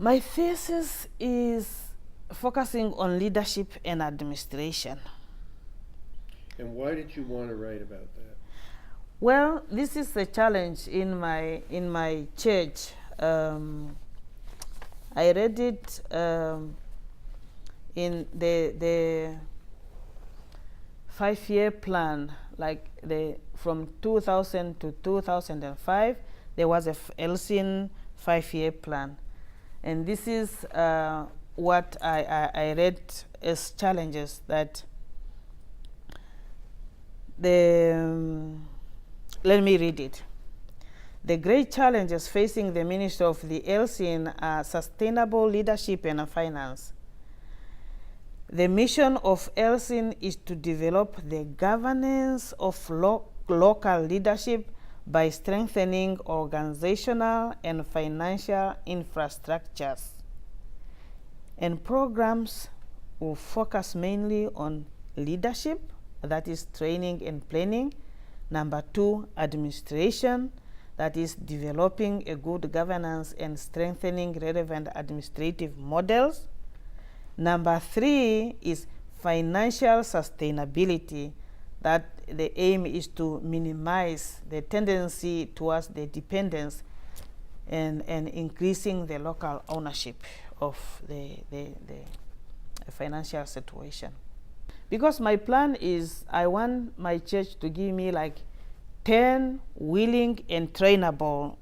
My thesis is focusing on leadership and administration. And why did you want to write about that? Well, this is a challenge in my church. I read it in the 5-year plan, like from 2000 to 2005, there was a ELSIN 5-year plan. And this is what I read as challenges that let me read it. The great challenges facing the Ministry of the ELSIN are sustainable leadership and finance. The mission of ELSIN is to develop the governance of local leadership by strengthening organizational and financial infrastructures. And programs will focus mainly on leadership, that is training and planning. Number 2, administration, that is developing a good governance and strengthening relevant administrative models. Number 3 is financial sustainability, that the aim is to minimize the tendency towards the dependence and increasing the local ownership of the financial situation. Because my plan is I want my church to give me like 10 willing and trainable